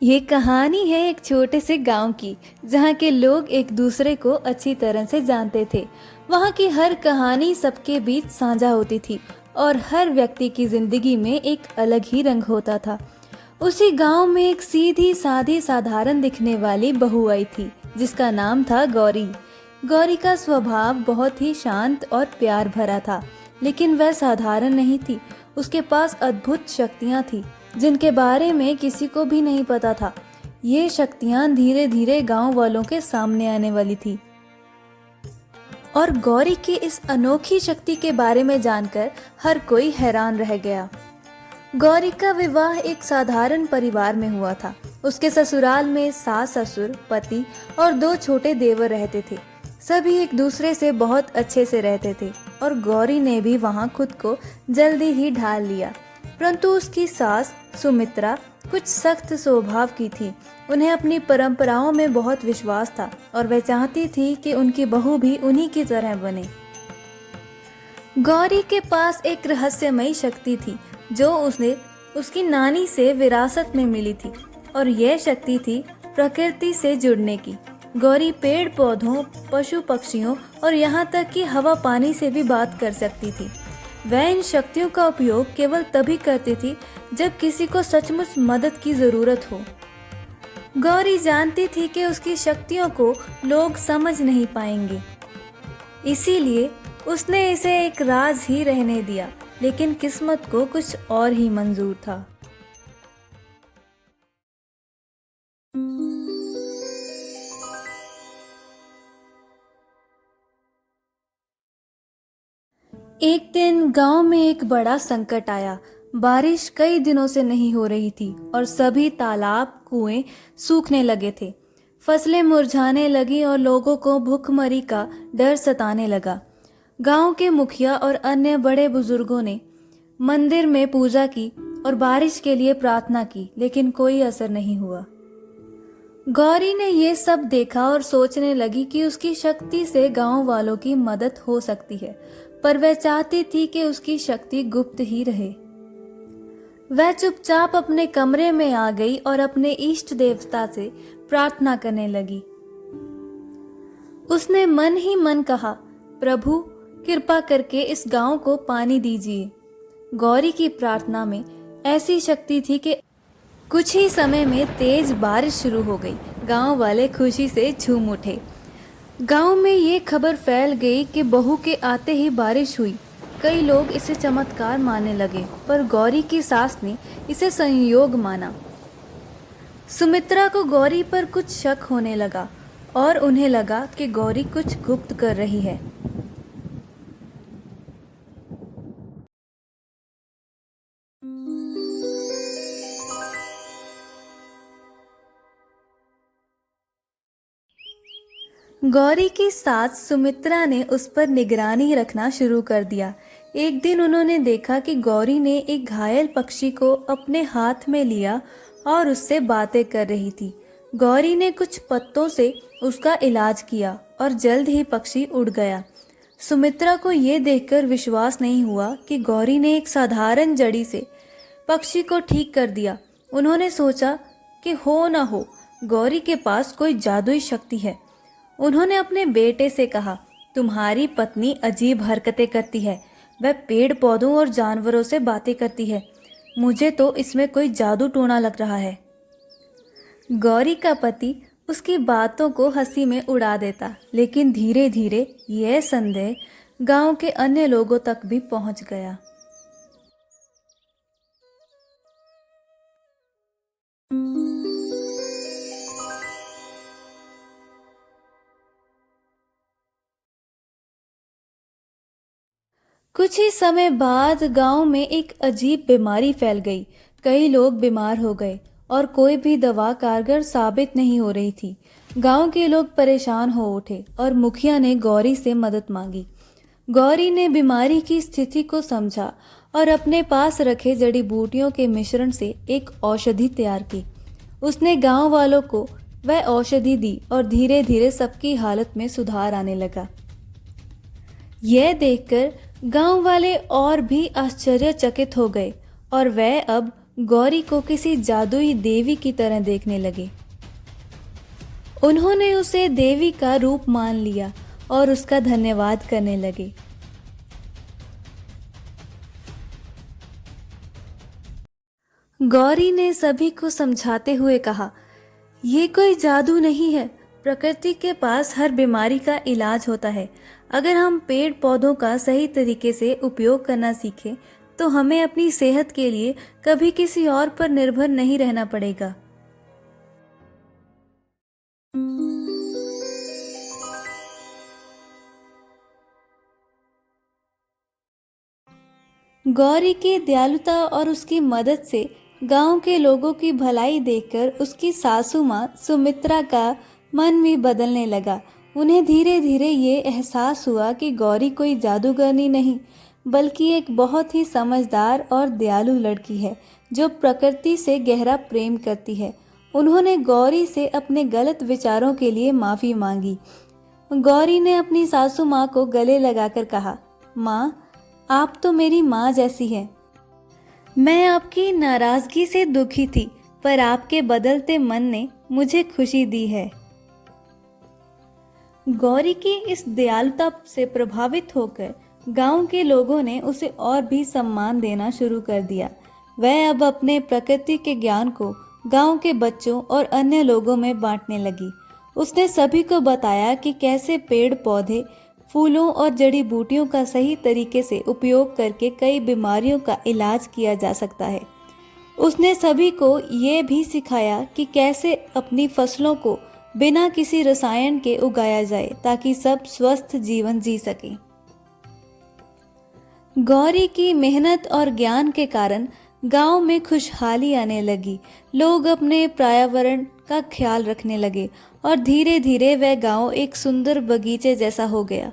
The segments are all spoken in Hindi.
ये कहानी है एक छोटे से गांव की, जहाँ के लोग एक दूसरे को अच्छी तरह से जानते थे। वहाँ की हर कहानी सबके बीच साझा होती थी और हर व्यक्ति की जिंदगी में एक अलग ही रंग होता था। उसी गांव में एक सीधी सादी साधारण दिखने वाली बहू आई थी, जिसका नाम था गौरी। गौरी का स्वभाव बहुत ही शांत और प्यार भरा था, लेकिन वह साधारण नहीं थी। उसके पास अद्भुत शक्तियां थी, जिनके बारे में किसी को भी नहीं पता था। ये शक्तियां धीरे धीरे गांव वालों के सामने आने वाली थी और गौरी की इस अनोखी शक्ति के बारे में जानकर हर कोई हैरान रह गया। गौरी का विवाह एक साधारण परिवार में हुआ था। उसके ससुराल में सास ससुर, पति और दो छोटे देवर रहते थे। सभी एक दूसरे से बहुत अच्छे से रहते थे और गौरी ने भी वहां खुद को जल्दी ही ढाल लिया। परंतु उसकी सास सुमित्रा कुछ सख्त स्वभाव की थी। उन्हें अपनी परंपराओं में बहुत विश्वास था और वह चाहती थी कि उनकी बहू भी उन्हीं की तरह बने। गौरी के पास एक रहस्यमयी शक्ति थी जो उसे उसकी नानी से विरासत में मिली थी, और यह शक्ति थी प्रकृति से जुड़ने की। गौरी पेड़ पौधों, पशु पक्षियों और यहाँ तक कि हवा पानी से भी बात कर सकती थी। वह इन शक्तियों का उपयोग केवल तभी करती थी जब किसी को सचमुच मदद की जरूरत हो। गौरी जानती थी कि उसकी शक्तियों को लोग समझ नहीं पाएंगे, इसीलिए उसने इसे एक राज ही रहने दिया। लेकिन किस्मत को कुछ और ही मंजूर था। एक दिन गांव में एक बड़ा संकट आया। बारिश कई दिनों से नहीं हो रही थी और सभी तालाब, कुएं सूखने लगे थे। फसलें मुरझाने लगी और लोगों को भूखमरी का डर सताने लगा। गांव के मुखिया और अन्य बड़े बुजुर्गों ने मंदिर में पूजा की और बारिश के लिए प्रार्थना की, लेकिन कोई असर नहीं हुआ। गौरी ने ये सब देखा और सोचने लगी कि उसकी शक्ति से गांव वालों की मदद हो सकती है, पर वह चाहती थी कि उसकी शक्ति गुप्त ही रहे। वह चुपचाप अपने कमरे में आ गई और अपने इष्ट देवता से प्रार्थना करने लगी। उसने मन ही मन कहा, प्रभु कृपा करके इस गांव को पानी दीजिए। गौरी की प्रार्थना में ऐसी शक्ति थी कि कुछ ही समय में तेज बारिश शुरू हो गई। गांव वाले खुशी से झूम उठे। गांव में ये खबर फैल गई कि बहू के आते ही बारिश हुई। कई लोग इसे चमत्कार मानने लगे, पर गौरी की सास ने इसे संयोग माना। सुमित्रा को गौरी पर कुछ शक होने लगा और उन्हें लगा कि गौरी कुछ गुप्त कर रही है। गौरी की सास सुमित्रा ने उस पर निगरानी रखना शुरू कर दिया। एक दिन उन्होंने देखा कि गौरी ने एक घायल पक्षी को अपने हाथ में लिया और उससे बातें कर रही थी। गौरी ने कुछ पत्तों से उसका इलाज किया और जल्द ही पक्षी उड़ गया। सुमित्रा को यह देखकर विश्वास नहीं हुआ कि गौरी ने एक साधारण जड़ी से पक्षी को ठीक कर दिया। उन्होंने सोचा कि हो ना हो, गौरी के पास कोई जादुई शक्ति है। उन्होंने अपने बेटे से कहा, तुम्हारी पत्नी अजीब हरकतें करती है। वह पेड़ पौधों और जानवरों से बातें करती है। मुझे तो इसमें कोई जादू टोना लग रहा है। गौरी का पति उसकी बातों को हंसी में उड़ा देता, लेकिन धीरे धीरे यह संदेह गांव के अन्य लोगों तक भी पहुंच गया। कुछ ही समय बाद गांव में एक अजीब बीमारी फैल गई। कई लोग बीमार हो गए और कोई भी दवा कारगर साबित नहीं हो रही थी। गांव के लोग परेशान हो उठे और मुखिया ने गौरी से मदद मांगी। गौरी ने बीमारी की स्थिति को समझा और अपने पास रखे जड़ी बूटियों के मिश्रण से एक औषधि तैयार की। उसने गांव वालों को वह औषधि दी और धीरे धीरे सबकी हालत में सुधार आने लगा। यह देखकर गांव वाले और भी आश्चर्यचकित हो गए और वह अब गौरी को किसी जादुई देवी की तरह देखने लगे। उन्होंने उसे देवी का रूप मान लिया और उसका धन्यवाद करने लगे। गौरी ने सभी को समझाते हुए कहा, ये कोई जादू नहीं है। प्रकृति के पास हर बीमारी का इलाज होता है। अगर हम पेड़ पौधों का सही तरीके से उपयोग करना सीखें तो हमें अपनी सेहत के लिए कभी किसी और पर निर्भर नहीं रहना पड़ेगा। गौरी की दयालुता और उसकी मदद से गांव के लोगों की भलाई देखकर उसकी सासू माँ सुमित्रा का मन भी बदलने लगा। उन्हें धीरे धीरे ये एहसास हुआ कि गौरी कोई जादूगरनी नहीं बल्कि एक बहुत ही समझदार और दयालु लड़की है जो प्रकृति से गहरा प्रेम करती है। उन्होंने गौरी से अपने गलत विचारों के लिए माफ़ी मांगी। गौरी ने अपनी सासू माँ को गले लगाकर कहा, माँ, आप तो मेरी माँ जैसी हैं। मैं आपकी नाराज़गी से दुखी थी, पर आपके बदलते मन ने मुझे खुशी दी है। गौरी की इस दयालुता से प्रभावित होकर गांव के लोगों ने उसे और भी सम्मान देना शुरू कर दिया। वह अब अपने प्रकृति के ज्ञान को गांव के बच्चों और अन्य लोगों में बांटने लगी। उसने सभी को बताया कि कैसे पेड़ पौधे, फूलों और जड़ी बूटियों का सही तरीके से उपयोग करके कई बीमारियों का इलाज किया जा सकता है। उसने सभी को ये भी सिखाया कि कैसे अपनी फसलों को बिना किसी रसायन के उगाया जाए ताकि सब स्वस्थ जीवन जी सकें। गौरी की मेहनत और ज्ञान के कारण गांव में खुशहाली आने लगी। लोग अपने पर्यावरण का ख्याल रखने लगे और धीरे धीरे वह गांव एक सुंदर बगीचे जैसा हो गया।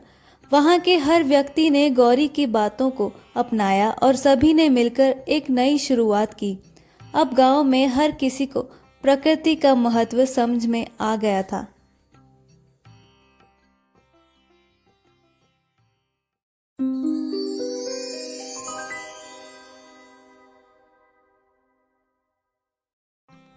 वहां के हर व्यक्ति ने गौरी की बातों को अपनाया और सभी ने मिलकर एक नई शुरुआत की। अब गांव में हर किसी को प्रकृति का महत्व समझ में आ गया था।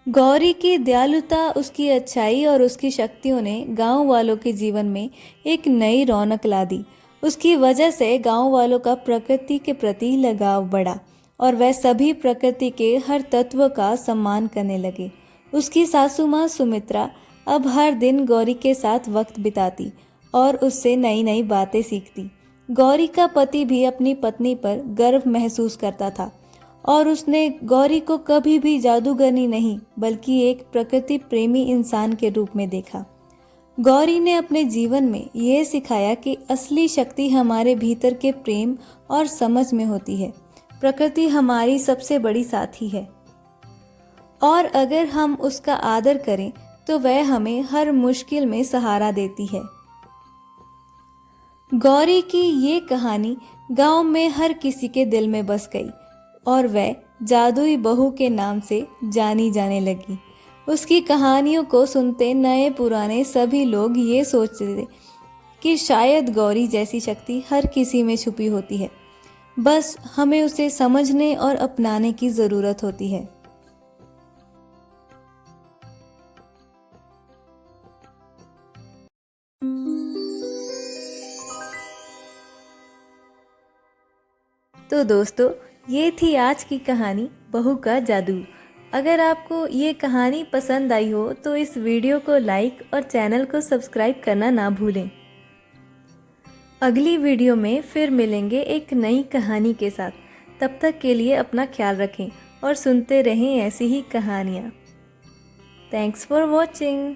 गौरी की दयालुता, उसकी अच्छाई और उसकी शक्तियों ने गांव वालों के जीवन में एक नई रौनक ला दी। उसकी वजह से गांव वालों का प्रकृति के प्रति लगाव बढ़ा और वह सभी प्रकृति के हर तत्व का सम्मान करने लगे। उसकी सासू माँ सुमित्रा अब हर दिन गौरी के साथ वक्त बिताती और उससे नई नई बातें सीखती। गौरी का पति भी अपनी पत्नी पर गर्व महसूस करता था और उसने गौरी को कभी भी जादूगरनी नहीं बल्कि एक प्रकृति प्रेमी इंसान के रूप में देखा। गौरी ने अपने जीवन में ये सिखाया कि असली शक्ति हमारे भीतर के प्रेम और समझ में होती है। प्रकृति हमारी सबसे बड़ी साथी है और अगर हम उसका आदर करें तो वह हमें हर मुश्किल में सहारा देती है। गौरी की ये कहानी गांव में हर किसी के दिल में बस गई और वह जादुई बहू के नाम से जानी जाने लगी। उसकी कहानियों को सुनते नए पुराने सभी लोग ये सोचते थे कि शायद गौरी जैसी शक्ति हर किसी में छुपी होती है, बस हमें उसे समझने और अपनाने की ज़रूरत होती है। तो दोस्तों, ये थी आज की कहानी बहू का जादू। अगर आपको ये कहानी पसंद आई हो तो इस वीडियो को लाइक और चैनल को सब्सक्राइब करना ना भूलें। अगली वीडियो में फिर मिलेंगे एक नई कहानी के साथ। तब तक के लिए अपना ख्याल रखें और सुनते रहें ऐसी ही कहानियाँ। Thanks for watching.